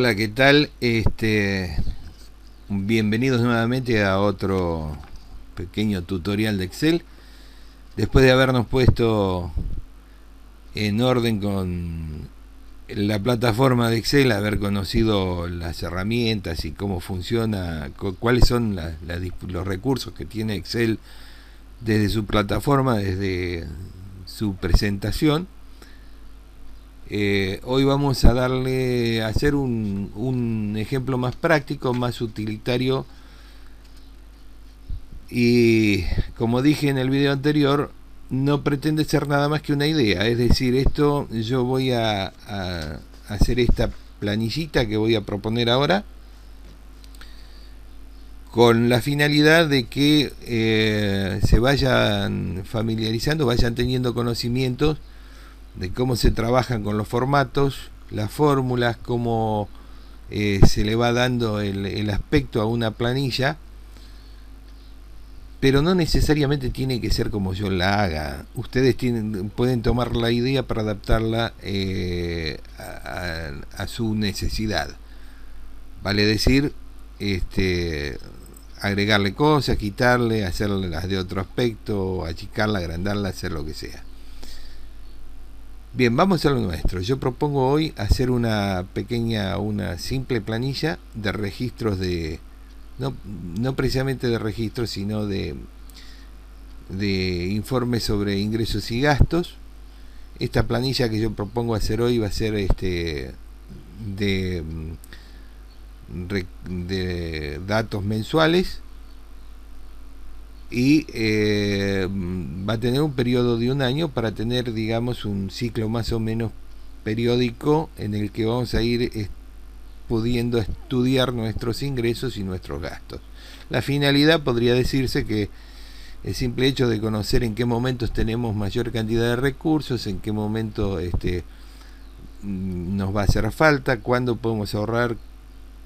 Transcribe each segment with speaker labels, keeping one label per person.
Speaker 1: Hola, ¿qué tal? Bienvenidos nuevamente a otro pequeño tutorial de Excel. Después de habernos puesto en orden con la plataforma de Excel, haber conocido las herramientas y cómo funciona, cuáles son los recursos que tiene Excel desde su plataforma, desde su presentación. Hoy vamos a hacer un ejemplo más práctico, más utilitario, y como dije en el video anterior, no pretende ser nada más que una idea. Es decir, yo voy a hacer esta planillita que voy a proponer ahora con la finalidad de que se vayan familiarizando, vayan teniendo conocimientos de cómo se trabajan con los formatos, las fórmulas, cómo se le va dando el aspecto a una planilla, pero no necesariamente tiene que ser como yo la haga. Ustedes pueden tomar la idea para adaptarla a su necesidad. Vale decir, agregarle cosas, quitarle, hacerlas de otro aspecto, achicarla, agrandarla, hacer lo que sea. Bien, vamos a lo nuestro. Yo propongo hoy hacer una simple planilla de registros no precisamente de registros, sino de informes sobre ingresos y gastos. Esta planilla que yo propongo hacer hoy va a ser de datos mensuales, y va a tener un periodo de un año para tener, digamos, un ciclo más o menos periódico en el que vamos a ir pudiendo estudiar nuestros ingresos y nuestros gastos. La finalidad podría decirse que el simple hecho de conocer en qué momentos tenemos mayor cantidad de recursos, en qué momento nos va a hacer falta, cuándo podemos ahorrar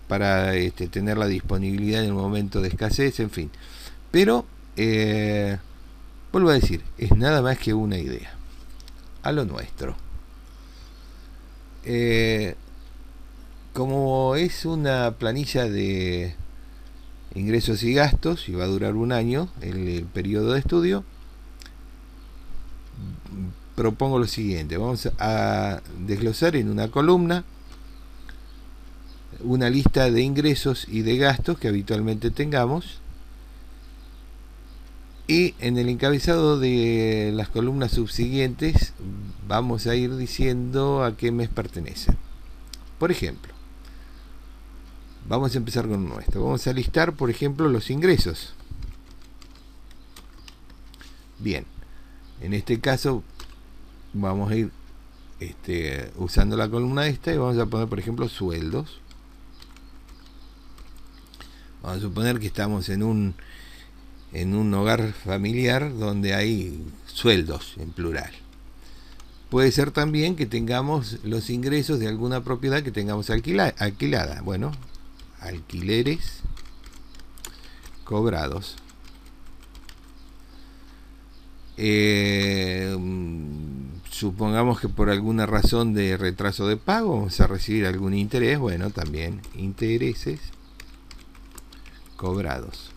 Speaker 1: para tener la disponibilidad en el momento de escasez, en fin. Pero vuelvo a decir, es nada más que una idea. A lo nuestro. Como es una planilla de ingresos y gastos y va a durar un año el periodo de estudio, propongo lo siguiente. Vamos a desglosar en una columna una lista de ingresos y de gastos que habitualmente tengamos, y en el encabezado de las columnas subsiguientes vamos a ir diciendo a qué mes pertenecen. Por ejemplo, vamos a empezar con nuestro. Vamos a listar, por ejemplo, los ingresos. Bien, en este caso vamos a ir usando la columna esta y vamos a poner, por ejemplo, sueldos. Vamos a suponer que estamos en un hogar familiar donde hay sueldos en plural. Puede ser también que tengamos los ingresos de alguna propiedad que tengamos alquilada. Bueno, alquileres cobrados. Supongamos que por alguna razón de retraso de pago vamos a recibir algún interés. Bueno, también intereses cobrados.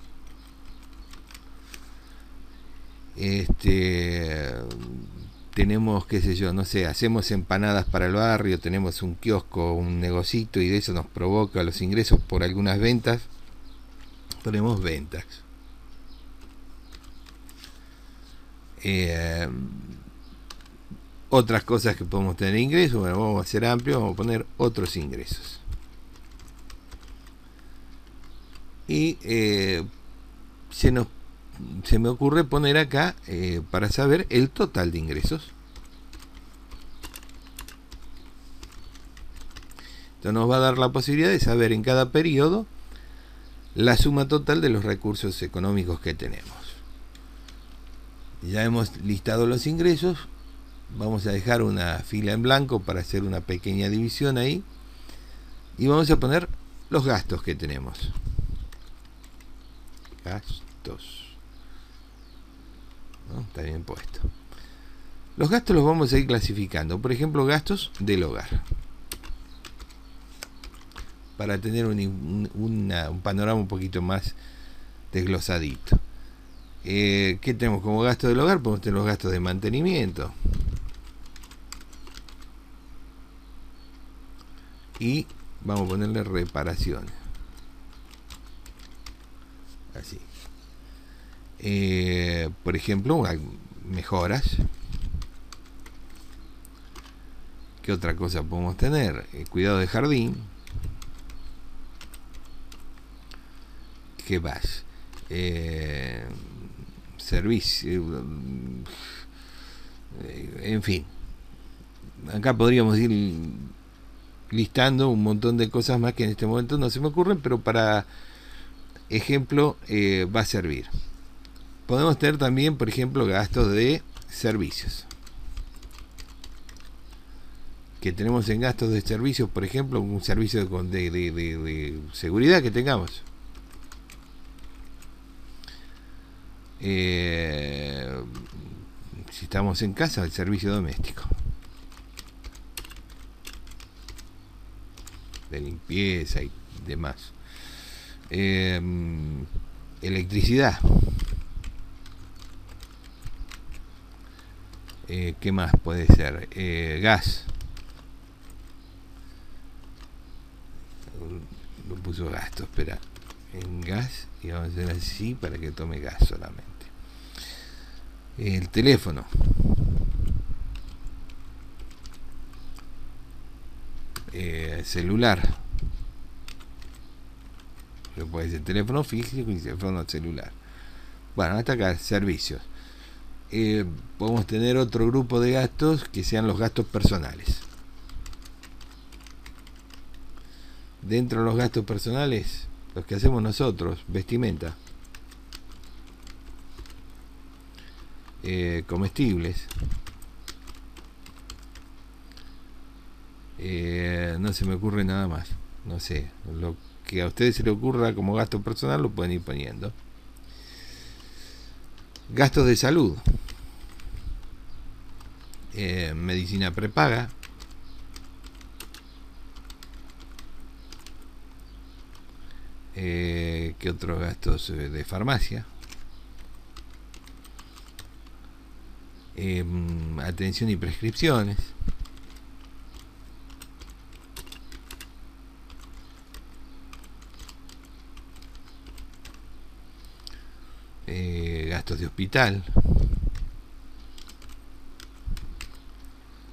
Speaker 1: Tenemos, qué sé yo, no sé, hacemos empanadas para el barrio, tenemos un kiosco, un negocito, y de eso nos provoca los ingresos por algunas ventas. Ponemos ventas. Otras cosas que podemos tener ingresos, bueno, vamos a hacer amplio, vamos a poner otros ingresos. Y se me ocurre poner acá para saber el total de ingresos. Esto nos va a dar la posibilidad de saber en cada periodo la suma total de los recursos económicos que tenemos. Ya hemos listado los ingresos. Vamos a dejar una fila en blanco para hacer una pequeña división ahí, y vamos a poner los gastos que tenemos. Gastos. ¿No? Está bien puesto. Los gastos los vamos a ir clasificando. Por ejemplo, gastos del hogar. para tener un panorama un poquito más desglosadito. ¿Qué tenemos como gasto del hogar? Podemos tener los gastos de mantenimiento. Y vamos a ponerle reparaciones. Así. Por ejemplo, mejoras. ¿Qué otra cosa podemos tener? Cuidado de jardín. ¿Qué más? Servicio. En fin. Acá podríamos ir listando un montón de cosas más que en este momento no se me ocurren, pero para ejemplo va a servir. Podemos tener también, por ejemplo, gastos de servicios. Que tenemos en gastos de servicios, por ejemplo, un servicio de seguridad que tengamos. Si estamos en casa, el servicio doméstico. De limpieza y demás. Electricidad. ¿Qué más puede ser? Gas. Lo puso gasto, espera. En gas, y vamos a hacer así para que tome gas solamente. El teléfono. Celular. Puede ser teléfono físico y teléfono celular. Bueno, hasta acá, servicios. Podemos tener otro grupo de gastos que sean los gastos personales. Dentro de los gastos personales, los que hacemos nosotros, vestimenta, comestibles, no se me ocurre nada más. No sé, lo que a ustedes se les ocurra como gasto personal lo pueden ir poniendo. Gastos de salud, medicina prepaga, ¿qué otros gastos de farmacia? Atención y prescripciones. Gastos de hospital.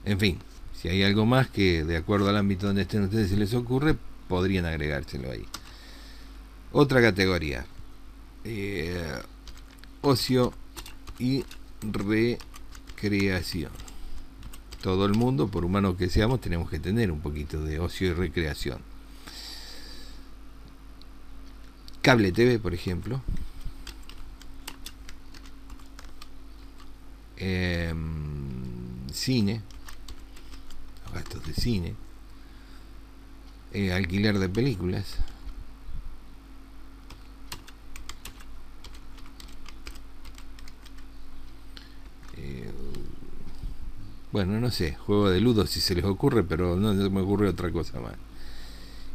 Speaker 1: En fin, si hay algo más que de acuerdo al ámbito donde estén ustedes se les ocurre, podrían agregárselo ahí. Otra categoría, ocio y recreación. Todo el mundo, por humano que seamos, tenemos que tener un poquito de ocio y recreación. Cable TV, por ejemplo. Cine, los gastos de cine. Alquiler de películas. Bueno, no sé, juego de ludo si se les ocurre, pero no me ocurre otra cosa más.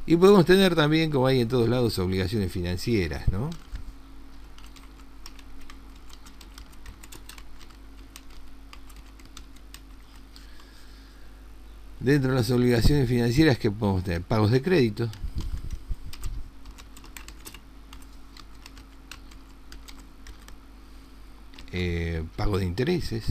Speaker 1: Y podemos tener también, como hay en todos lados, obligaciones financieras, ¿no? Dentro de las obligaciones financieras que podemos tener pagos de crédito, pago de intereses,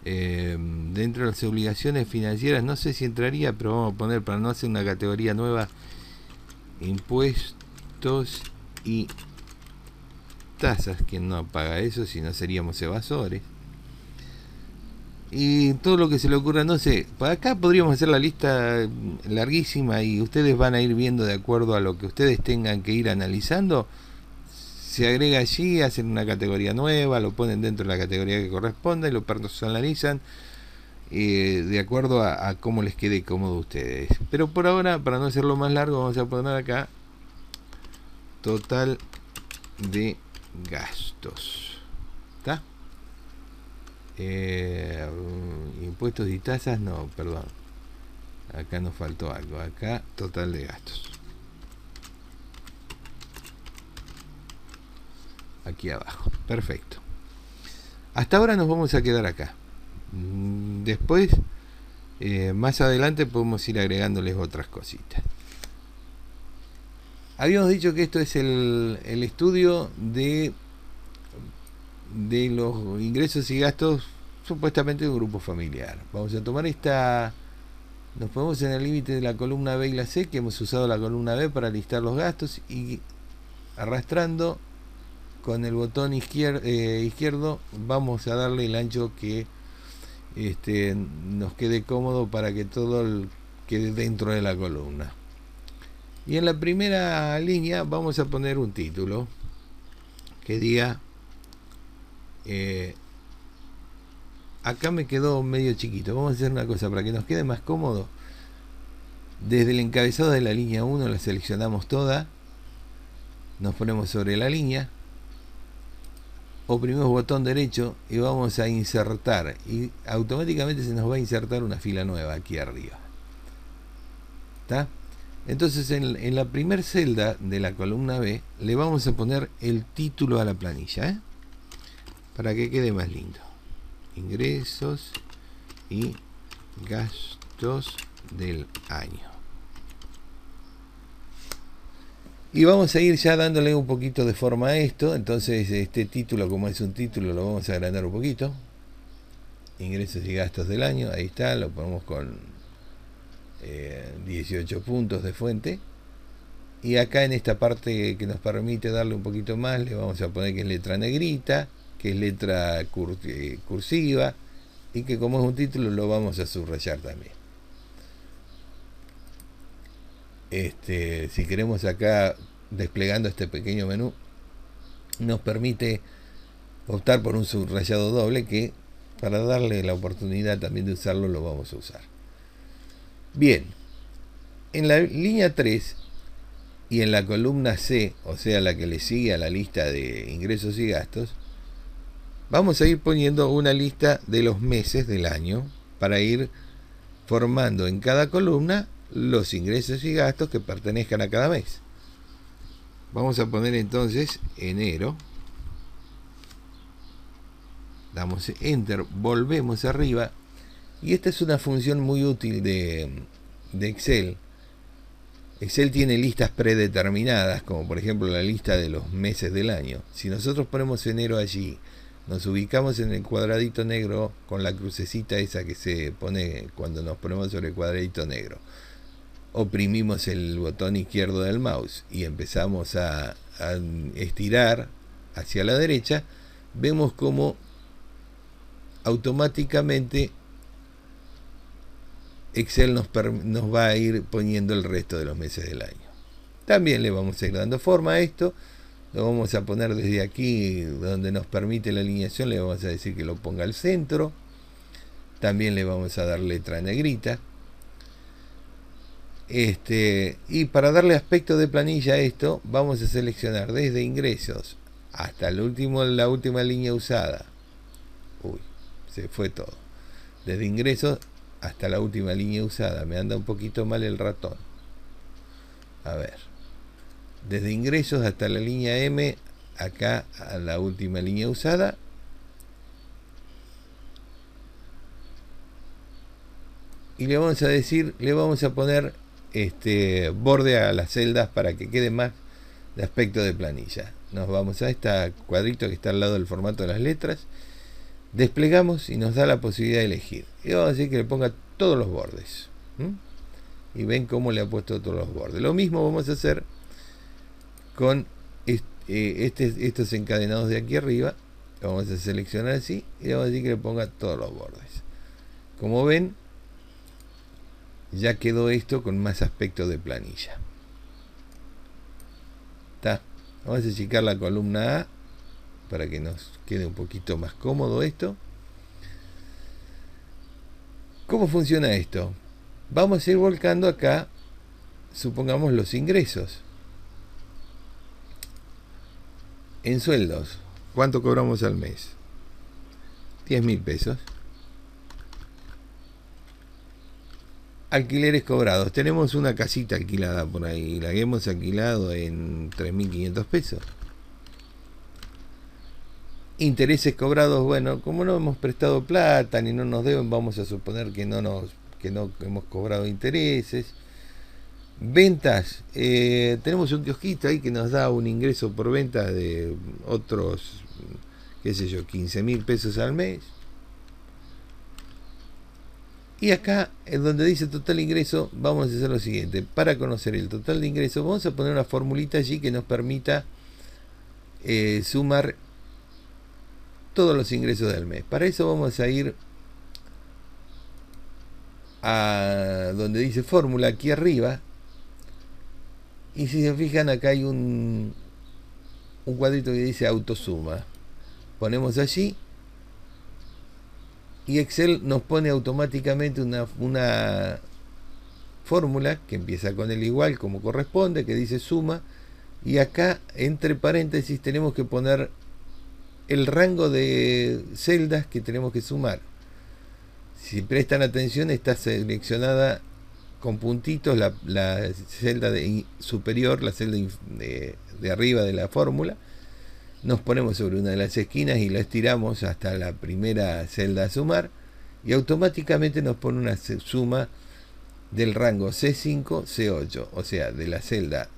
Speaker 1: dentro de las obligaciones financieras no sé si entraría, pero vamos a poner, para no hacer una categoría nueva, impuestos y tasas. ¿Quién no paga eso? Si no seríamos evasores. Y todo lo que se le ocurra, no sé, para acá podríamos hacer la lista larguísima y ustedes van a ir viendo de acuerdo a lo que ustedes tengan que ir analizando. Se agrega allí, hacen una categoría nueva, lo ponen dentro de la categoría que corresponda y lo personalizan de acuerdo a cómo les quede cómodo a ustedes. Pero por ahora, para no hacerlo más largo, vamos a poner acá total de gastos. ¿Está? Impuestos y tasas, no, perdón. Acá nos faltó algo. Acá, total de gastos. Aquí abajo. Perfecto. Hasta ahora nos vamos a quedar acá. Después, más adelante podemos ir agregándoles otras cositas. Habíamos dicho que esto es el estudio de los ingresos y gastos supuestamente de un grupo familiar. Vamos a tomar esta... Nos ponemos en el límite de la columna B y la C, que hemos usado la columna B para listar los gastos, y arrastrando con el botón izquierdo vamos a darle el ancho que nos quede cómodo para que todo quede dentro de la columna. Y en la primera línea vamos a poner un título que diga, acá me quedó medio chiquito, vamos a hacer una cosa para que nos quede más cómodo. Desde el encabezado de la línea 1 la seleccionamos toda, nos ponemos sobre la línea, oprimimos botón derecho y vamos a insertar, y automáticamente se nos va a insertar una fila nueva aquí arriba. ¿Está? Entonces en la primera celda de la columna B le vamos a poner el título a la planilla, para que quede más lindo. Ingresos y gastos del año. Y vamos a ir ya dándole un poquito de forma a esto. Entonces este título, como es un título, lo vamos a agrandar un poquito. Ingresos y gastos del año, ahí está, lo ponemos con 18 puntos de fuente. Y acá en esta parte que nos permite darle un poquito más, le vamos a poner que es letra negrita, que es letra cursiva, y que como es un título lo vamos a subrayar también. Si queremos acá, desplegando este pequeño menú, nos permite optar por un subrayado doble, que para darle la oportunidad también de usarlo lo vamos a usar. Bien, en la línea 3 y en la columna C, o sea la que le sigue a la lista de ingresos y gastos, vamos a ir poniendo una lista de los meses del año para ir formando en cada columna los ingresos y gastos que pertenezcan a cada mes. Vamos a poner entonces enero, damos enter, volvemos arriba, y esta es una función muy útil de Excel. Excel tiene listas predeterminadas, como por ejemplo la lista de los meses del año. Si nosotros ponemos enero allí, nos ubicamos en el cuadradito negro con la crucecita esa que se pone cuando nos ponemos sobre el cuadradito negro, oprimimos el botón izquierdo del mouse y empezamos a estirar hacia la derecha, vemos como automáticamente Excel nos va a ir poniendo el resto de los meses del año. También le vamos a ir dando forma a esto. Lo vamos a poner desde aquí donde nos permite la alineación, le vamos a decir que lo ponga al centro. También le vamos a dar letra negrita. Y para darle aspecto de planilla a esto, vamos a seleccionar desde ingresos hasta la última línea usada. Uy, se fue todo. Desde ingresos hasta la última línea usada. Me anda un poquito mal el ratón. A ver. Desde ingresos hasta la línea M, acá a la última línea usada. Y le vamos a decir, le vamos a poner borde a las celdas para que quede más de aspecto de planilla. Nos vamos a este cuadrito que está al lado del formato de las letras, desplegamos y nos da la posibilidad de elegir. Y vamos a decir que le ponga todos los bordes. Y ven cómo le ha puesto todos los bordes. Lo mismo vamos a hacer con estos encadenados de aquí arriba. Lo vamos a seleccionar así y le vamos a decir que le ponga todos los bordes. Como ven, ya quedó esto con más aspecto de planilla. ¿Está? Vamos a achicar la columna A para que nos quede un poquito más cómodo esto. ¿Cómo funciona esto? Vamos a ir volcando acá, supongamos, los ingresos. En sueldos, ¿cuánto cobramos al mes? 10.000 pesos. Alquileres cobrados. Tenemos una casita alquilada por ahí. La que hemos alquilado en 3.500 pesos. Intereses cobrados. Bueno, como no hemos prestado plata ni no nos deben, vamos a suponer que no hemos cobrado intereses. Ventas. Tenemos un kiosquito ahí que nos da un ingreso por venta de otros, qué sé yo, 15.000 pesos al mes. Y acá, en donde dice total ingreso, vamos a hacer lo siguiente. Para conocer el total de ingreso, vamos a poner una formulita allí que nos permita sumar todos los ingresos del mes. Para eso vamos a ir a donde dice fórmula, aquí arriba. Y si se fijan, acá hay un cuadrito que dice autosuma. Ponemos allí. Y Excel nos pone automáticamente una fórmula que empieza con el igual como corresponde, que dice suma, y acá entre paréntesis tenemos que poner el rango de celdas que tenemos que sumar. Si prestan atención, está seleccionada con puntitos la celda superior, la celda de arriba de la fórmula. Nos ponemos sobre una de las esquinas y la estiramos hasta la primera celda a sumar, y automáticamente nos pone una suma del rango C5, C8, o sea, de la celda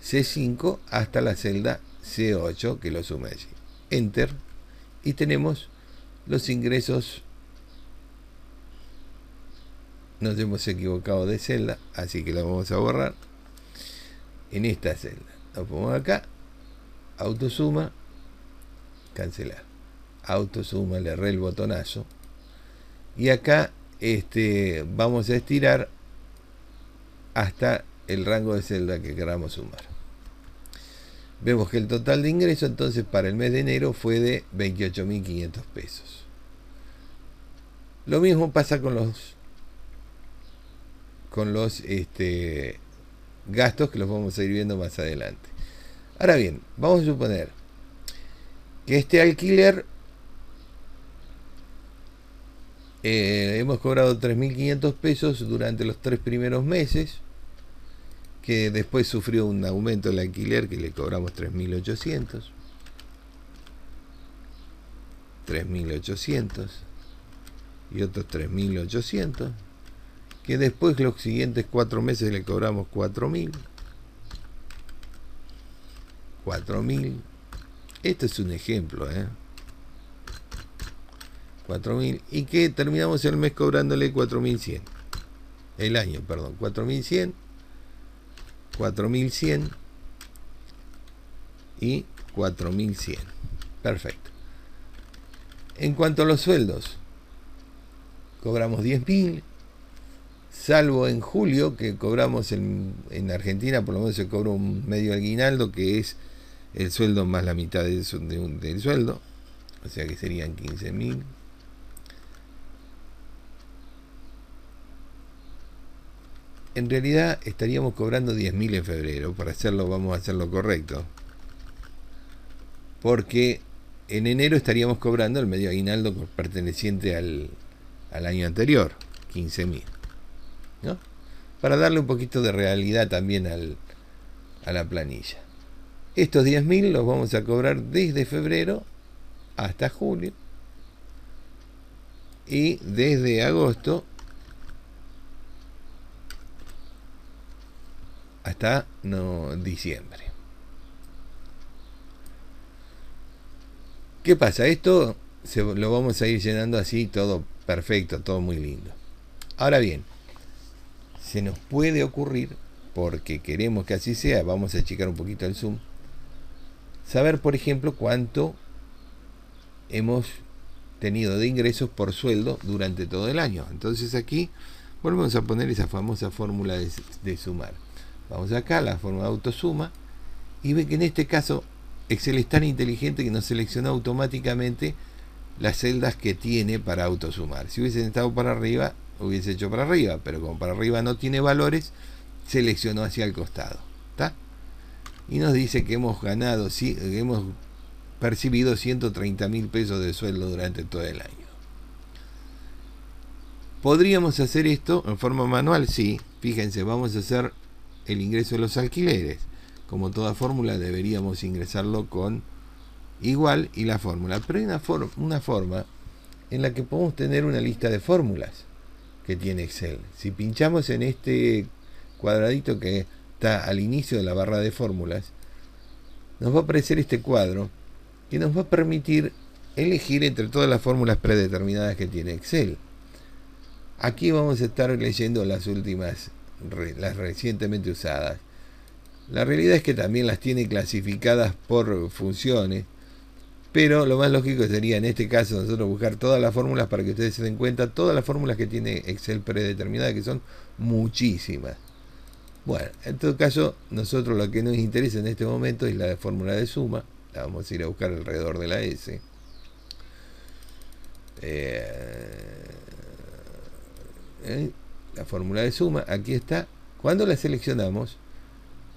Speaker 1: C5 hasta la celda C8, que lo suma allí. Enter, y tenemos los ingresos. Nos hemos equivocado de celda, así que lo vamos a borrar. En esta celda lo ponemos acá, autosuma, cancelar, autosuma, le erré el botonazo, y acá vamos a estirar hasta el rango de celda que queramos sumar. Vemos que el total de ingreso entonces para el mes de enero fue de 28.500 pesos. Lo mismo pasa con los gastos, que los vamos a ir viendo más adelante. Ahora bien, vamos a suponer que este alquiler hemos cobrado 3.500 pesos durante los 3 primeros meses, que después sufrió un aumento el alquiler que le cobramos 3.800 y otros 3.800, que después los siguientes 4 meses le cobramos 4.000. Esto es un ejemplo, 4.000, y que terminamos el mes cobrándole 4.100. El año, perdón, 4.100, 4.100 y 4.100. Perfecto. En cuanto a los sueldos, cobramos 10.000, salvo en julio, que cobramos en Argentina, por lo menos se cobra un medio aguinaldo, que es el sueldo más la mitad del sueldo, o sea que serían 15.000. En realidad estaríamos cobrando 10.000 en febrero. Para hacerlo, vamos a hacerlo correcto, porque en enero estaríamos cobrando el medio aguinaldo perteneciente al año anterior, 15.000, ¿no? Para darle un poquito de realidad también a la planilla. Estos 10.000 los vamos a cobrar desde febrero hasta julio, y desde agosto hasta diciembre. ¿Qué pasa? Esto lo vamos a ir llenando así, todo perfecto, todo muy lindo. Ahora bien, se nos puede ocurrir, porque queremos que así sea, vamos a achicar un poquito el zoom, saber, por ejemplo, cuánto hemos tenido de ingresos por sueldo durante todo el año. Entonces aquí volvemos a poner esa famosa fórmula de sumar. Vamos acá a la fórmula de autosuma, y ve que en este caso Excel es tan inteligente que nos selecciona automáticamente las celdas que tiene para autosumar. Si hubiesen estado para arriba, hubiese hecho para arriba, pero como para arriba no tiene valores, seleccionó hacia el costado, ¿está? Y nos dice que hemos ganado, hemos percibido 130.000 pesos de sueldo durante todo el año. ¿Podríamos hacer esto en forma manual? Sí. Fíjense, vamos a hacer el ingreso de los alquileres. Como toda fórmula deberíamos ingresarlo con igual y la fórmula. Pero hay una forma en la que podemos tener una lista de fórmulas que tiene Excel. Si pinchamos en este cuadradito que está al inicio de la barra de fórmulas, nos va a aparecer este cuadro que nos va a permitir elegir entre todas las fórmulas predeterminadas que tiene Excel. Aquí vamos a estar leyendo las últimas, las recientemente usadas. La realidad es que también las tiene clasificadas por funciones, pero lo más lógico sería en este caso nosotros buscar todas las fórmulas para que ustedes se den cuenta, todas las fórmulas que tiene Excel predeterminadas, que son muchísimas. Bueno, en todo caso, nosotros lo que nos interesa en este momento es la fórmula de suma. La vamos a ir a buscar alrededor de la S. La fórmula de suma, aquí está. Cuando la seleccionamos,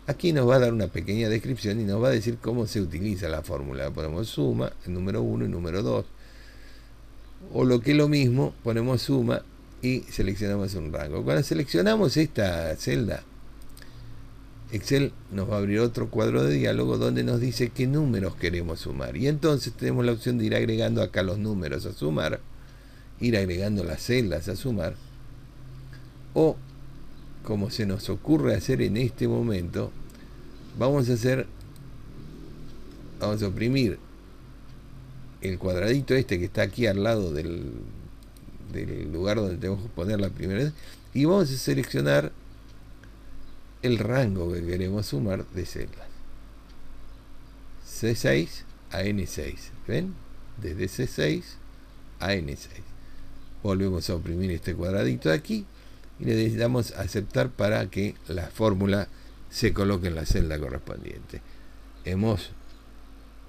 Speaker 1: aquí nos va a dar una pequeña descripción y nos va a decir cómo se utiliza la fórmula. Ponemos suma, el número 1 y número 2. O lo que es lo mismo, ponemos suma y seleccionamos un rango. Cuando seleccionamos esta celda, Excel nos va a abrir otro cuadro de diálogo donde nos dice qué números queremos sumar. Y entonces tenemos la opción de ir agregando acá los números a sumar, ir agregando las celdas a sumar, o como se nos ocurre hacer en este momento, vamos a oprimir el cuadradito este que está aquí al lado del lugar donde tenemos que poner la primera vez, y vamos a seleccionar el rango que queremos sumar de celdas. C6 a N6. ¿Ven? Desde C6 a N6. Volvemos a oprimir este cuadradito de aquí y le damos a aceptar para que la fórmula se coloque en la celda correspondiente. Hemos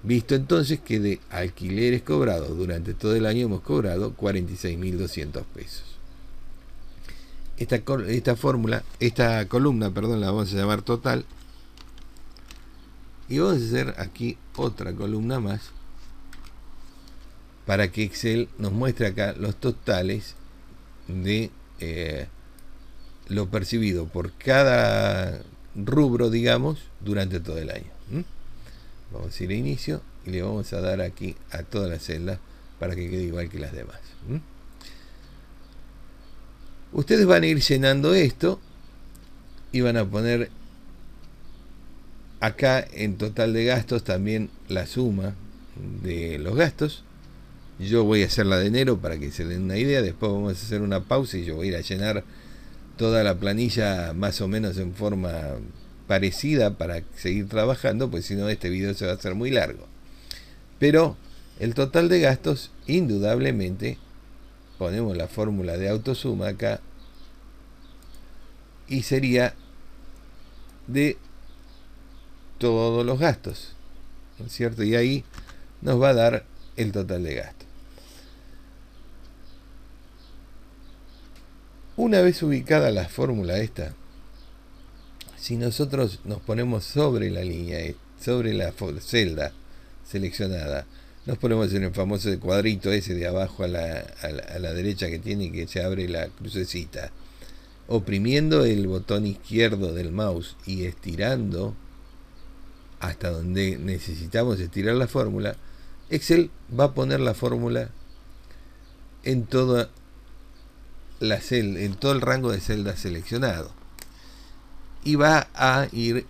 Speaker 1: visto entonces que de alquileres cobrados durante todo el año hemos cobrado 46.200 pesos. Esta columna, la vamos a llamar total. Y vamos a hacer aquí otra columna más para que Excel nos muestre acá los totales de lo percibido por cada rubro, digamos, durante todo el año. Vamos a ir a inicio y le vamos a dar aquí a todas las celdas para que quede igual que las demás. Ustedes van a ir llenando esto y van a poner acá en total de gastos también la suma de los gastos. Yo voy a hacer la de enero para que se den una idea. Después vamos a hacer una pausa y yo voy a ir a llenar toda la planilla más o menos en forma parecida para seguir trabajando, pues si no este video se va a hacer muy largo. Pero el total de gastos, indudablemente, ponemos la fórmula de autosuma acá y sería de todos los gastos, ¿no es cierto? Y ahí nos va a dar el total de gastos. Una vez ubicada la fórmula esta, si nosotros nos ponemos sobre la línea, sobre la celda seleccionada, nos ponemos en el famoso cuadrito ese de abajo a la derecha que tiene, que se abre la crucecita, oprimiendo el botón izquierdo del mouse y estirando hasta donde necesitamos estirar la fórmula, Excel va a poner la fórmula en toda la celda, en todo el rango de celdas seleccionado, y va a ir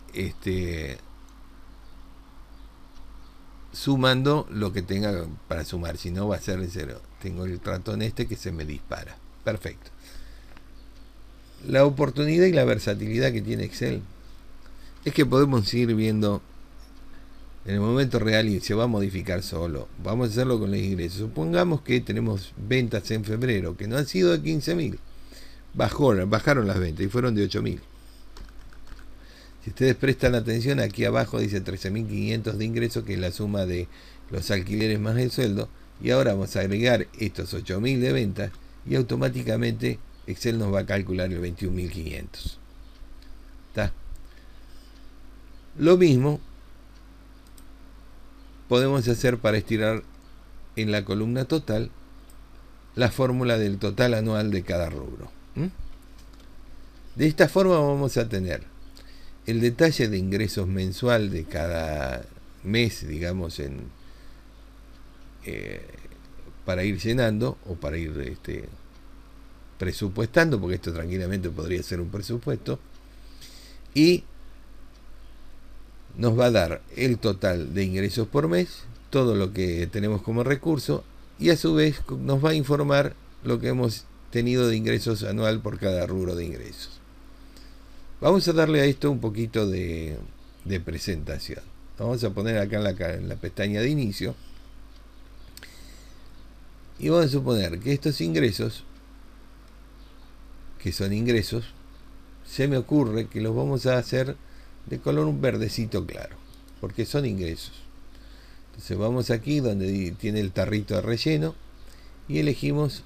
Speaker 1: sumando lo que tenga para sumar. Si no, va a ser de cero. Tengo el ratón que se me dispara. Perfecto. La oportunidad y la versatilidad que tiene Excel es que podemos ir viendo en el momento real y se va a modificar solo. Vamos a hacerlo con los ingresos. Supongamos que tenemos ventas en febrero que no han sido de 15.000. Bajaron las ventas y fueron de 8.000. Si ustedes prestan atención, aquí abajo dice 13.500 de ingresos, que es la suma de los alquileres más el sueldo. Y ahora vamos a agregar estos 8.000 de ventas y automáticamente Excel nos va a calcular el 21.500. ¿Está? Lo mismo podemos hacer para estirar en la columna total la fórmula del total anual de cada rubro. De esta forma vamos a tener el detalle de ingresos mensual de cada mes, digamos, para ir llenando o para ir presupuestando, porque esto tranquilamente podría ser un presupuesto, y nos va a dar el total de ingresos por mes, todo lo que tenemos como recurso, y a su vez nos va a informar lo que hemos tenido de ingresos anual por cada rubro de ingresos. Vamos a darle a esto un poquito de presentación. Vamos a poner acá en la pestaña de inicio, y vamos a suponer que estos ingresos, que son ingresos, se me ocurre que los vamos a hacer de color un verdecito claro, porque son ingresos. Entonces vamos aquí donde tiene el tarrito de relleno y elegimos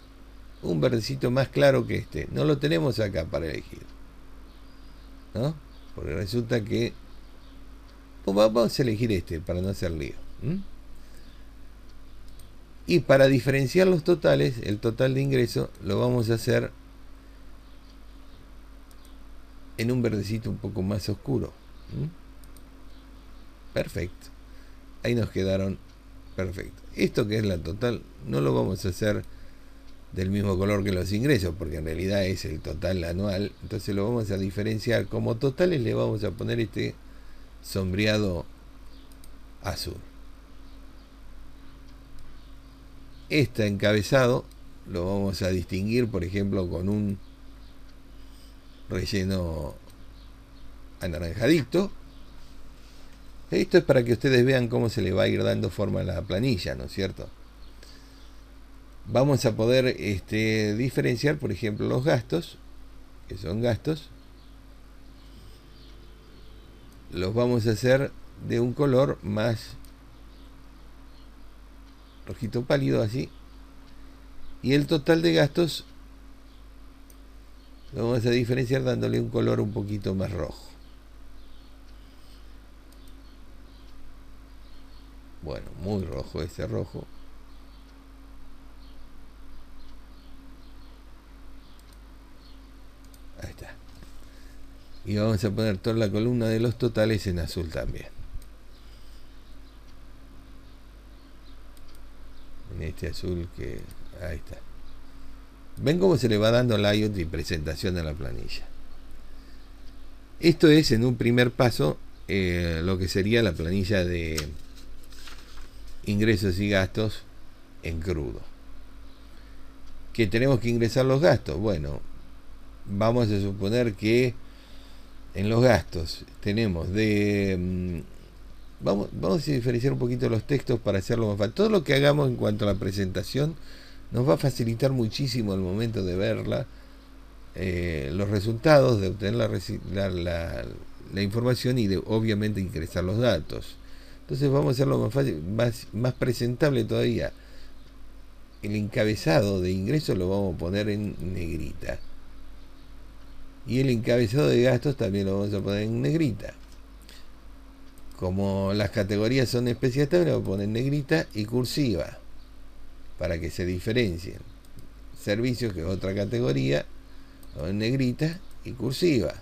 Speaker 1: un verdecito más claro que este. No lo tenemos acá para elegir, ¿no? Porque resulta que vamos a elegir este para no hacer lío. Y para diferenciar los totales, el total de ingreso lo vamos a hacer en un verdecito un poco más oscuro. Perfecto. Ahí nos quedaron perfecto. Esto que es la total no lo vamos a hacer del mismo color que los ingresos, porque en realidad es el total anual. Entonces lo vamos a diferenciar como totales, le vamos a poner este sombreado azul. Este encabezado lo vamos a distinguir, por ejemplo, con un relleno anaranjadito. Esto es para que ustedes vean cómo se le va a ir dando forma a la planilla, ¿no es cierto? Vamos a poder diferenciar, por ejemplo, los gastos, que son gastos. Los vamos a hacer de un color más rojito pálido, así. Y el total de gastos lo vamos a diferenciar dándole un color un poquito más rojo. Bueno, muy rojo ese rojo. Ahí está. Y vamos a poner toda la columna de los totales en azul también. En este azul que... ahí está. Ven cómo se le va dando layout y presentación a la planilla. Esto es en un primer paso lo que sería la planilla de ingresos y gastos en crudo. ¿Que tenemos que ingresar los gastos? Bueno, vamos a suponer que en los gastos tenemos vamos a diferenciar un poquito los textos para hacerlo más fácil. Todo lo que hagamos en cuanto a la presentación nos va a facilitar muchísimo el momento de verla, los resultados, de obtener la información y de obviamente ingresar los datos. Entonces vamos a hacerlo más fácil, más presentable todavía. El encabezado de ingresos lo vamos a poner en negrita. Y el encabezado de gastos también lo vamos a poner en negrita. Como las categorías son especiales, también lo vamos a poner en negrita y cursiva, para que se diferencien. Servicios, que es otra categoría, en negrita y cursiva.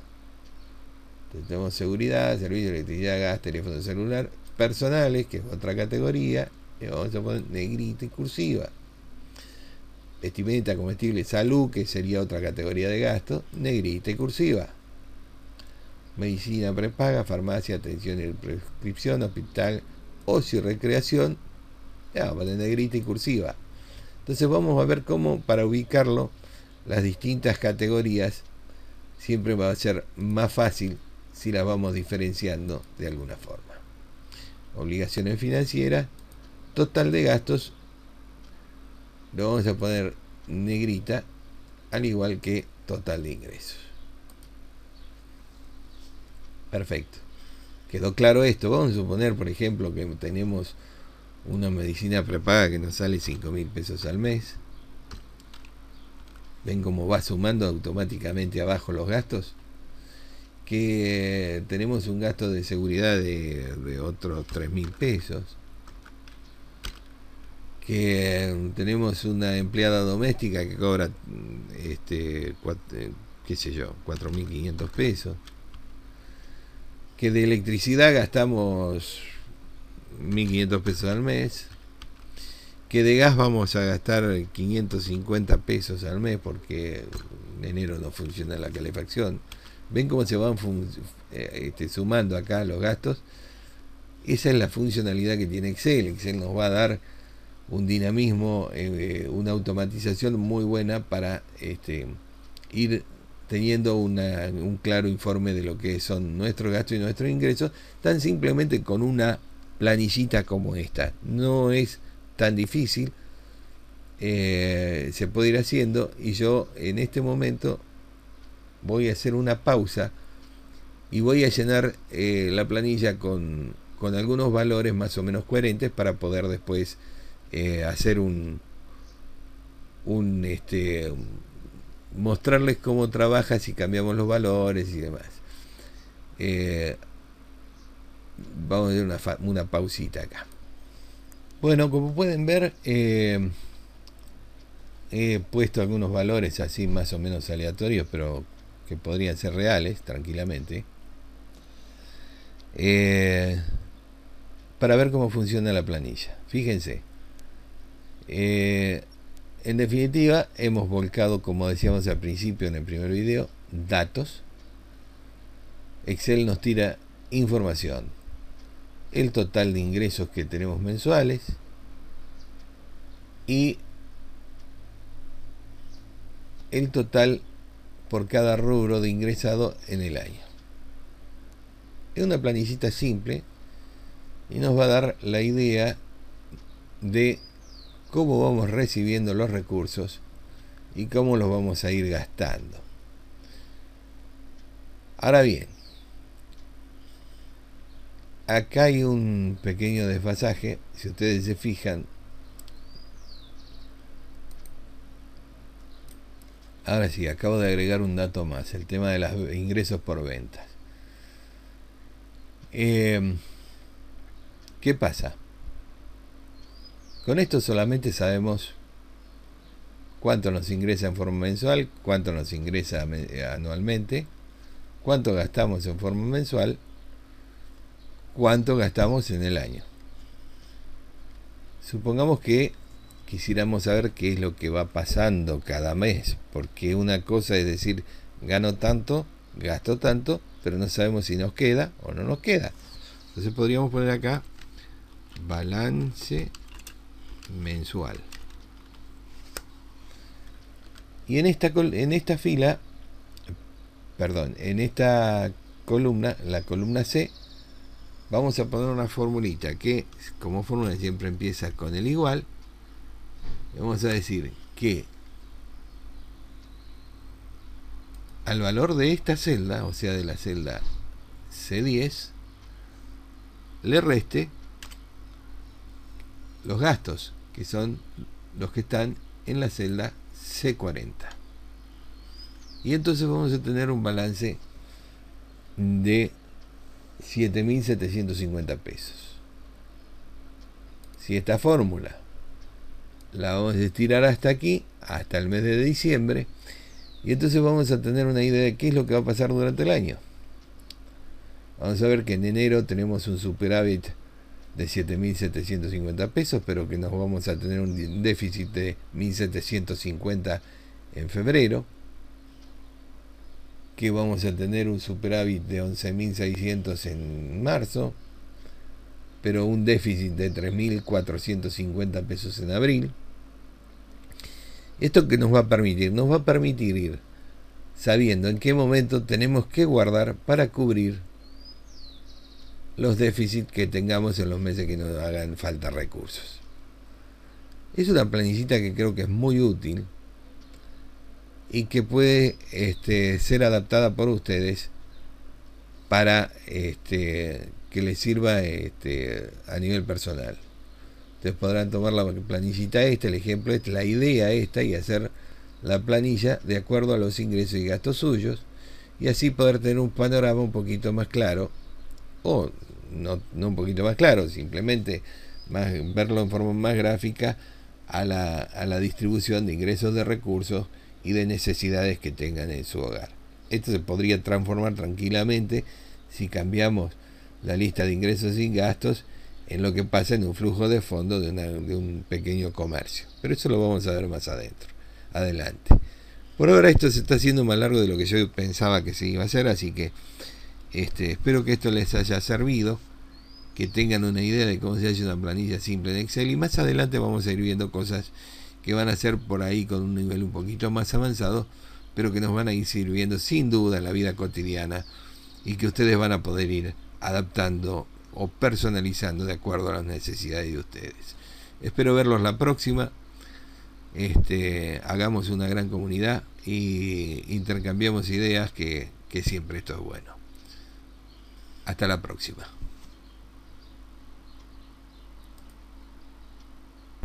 Speaker 1: Entonces tenemos seguridad, servicio, electricidad, gas, teléfono celular. Personales, que es otra categoría, le vamos a poner negrita y cursiva. Vestimenta, comestible, salud, que sería otra categoría de gasto, negrita y cursiva. Medicina prepaga, farmacia, atención y prescripción, hospital, ocio y recreación, ya vamos a poner negrita y cursiva. Entonces vamos a ver cómo, para ubicarlo, las distintas categorías siempre va a ser más fácil si las vamos diferenciando de alguna forma. Obligaciones financieras, total de gastos, lo vamos a poner negrita, al igual que total de ingresos. Perfecto. ¿Quedó claro esto? Vamos a suponer, por ejemplo, que tenemos una medicina prepaga que nos sale 5.000 pesos al mes. ¿Ven cómo va sumando automáticamente abajo los gastos? Que tenemos un gasto de seguridad de otros 3.000 pesos. que tenemos una empleada doméstica que cobra qué sé yo, 4.500 pesos, que de electricidad gastamos 1.500 pesos al mes, que de gas vamos a gastar 550 pesos al mes porque en enero no funciona la calefacción. Ven cómo se van sumando acá los gastos. Esa es la funcionalidad que tiene Excel. Excel nos va a dar un dinamismo, una automatización muy buena para ir teniendo un claro informe de lo que son nuestros gastos y nuestros ingresos, tan simplemente con una planillita como esta. No es tan difícil, se puede ir haciendo, y yo en este momento voy a hacer una pausa y voy a llenar la planilla con algunos valores más o menos coherentes para poder después hacer mostrarles cómo trabaja si cambiamos los valores y demás. Vamos a hacer una pausita acá. Bueno, como pueden ver, he puesto algunos valores así más o menos aleatorios, pero que podrían ser reales tranquilamente, para ver cómo funciona la planilla. Fíjense, en definitiva hemos volcado, como decíamos al principio en el primer video, datos. Excel nos tira información, el total de ingresos que tenemos mensuales y el total por cada rubro de ingresado en el año. Es una planillita simple y nos va a dar la idea de cómo vamos recibiendo los recursos y cómo los vamos a ir gastando. Ahora bien, acá hay un pequeño desfasaje. Si ustedes se fijan, ahora sí, acabo de agregar un dato más, el tema de los ingresos por ventas. ¿Qué pasa? Con esto solamente sabemos cuánto nos ingresa en forma mensual, cuánto nos ingresa anualmente, cuánto gastamos en forma mensual, cuánto gastamos en el año. Supongamos que quisiéramos saber qué es lo que va pasando cada mes, porque una cosa es decir, gano tanto, gasto tanto, pero no sabemos si nos queda o no nos queda. Entonces podríamos poner acá balance mensual, y en esta fila, perdón, en esta columna, la columna C, vamos a poner una formulita que como fórmula siempre empieza con el igual. Vamos a decir que al valor de esta celda, o sea de la celda C10, le reste los gastos, que son los que están en la celda C40. Y entonces vamos a tener un balance de 7.750 pesos. Si esta fórmula la vamos a estirar hasta aquí, hasta el mes de diciembre, y entonces vamos a tener una idea de qué es lo que va a pasar durante el año. Vamos a ver que en enero tenemos un superávit de 7.750 pesos, pero que nos vamos a tener un déficit de 1.750 en febrero, que vamos a tener un superávit de 11.600 en marzo, pero un déficit de 3.450 pesos en abril. ¿Esto qué nos va a permitir? Nos va a permitir ir sabiendo en qué momento tenemos que guardar para cubrir los déficits que tengamos en los meses que nos hagan falta recursos. Es una planillita que creo que es muy útil y que puede ser adaptada por ustedes para que les sirva a nivel personal. Ustedes podrán tomar la planillita el ejemplo la idea y hacer la planilla de acuerdo a los ingresos y gastos suyos, y así poder tener un panorama un poquito más claro, o no un poquito más claro, simplemente verlo en forma más gráfica a la distribución de ingresos, de recursos y de necesidades que tengan en su hogar. Esto se podría transformar tranquilamente si cambiamos la lista de ingresos y gastos en lo que pasa en un flujo de fondo de un pequeño comercio. Pero eso lo vamos a ver más adelante. Por ahora esto se está haciendo más largo de lo que yo pensaba que se iba a hacer, así que espero que esto les haya servido, que tengan una idea de cómo se hace una planilla simple en Excel, y más adelante vamos a ir viendo cosas que van a ser por ahí con un nivel un poquito más avanzado, pero que nos van a ir sirviendo sin duda en la vida cotidiana y que ustedes van a poder ir adaptando o personalizando de acuerdo a las necesidades de ustedes. Espero verlos la próxima. Hagamos una gran comunidad y intercambiemos ideas, que siempre esto es bueno. Hasta la próxima.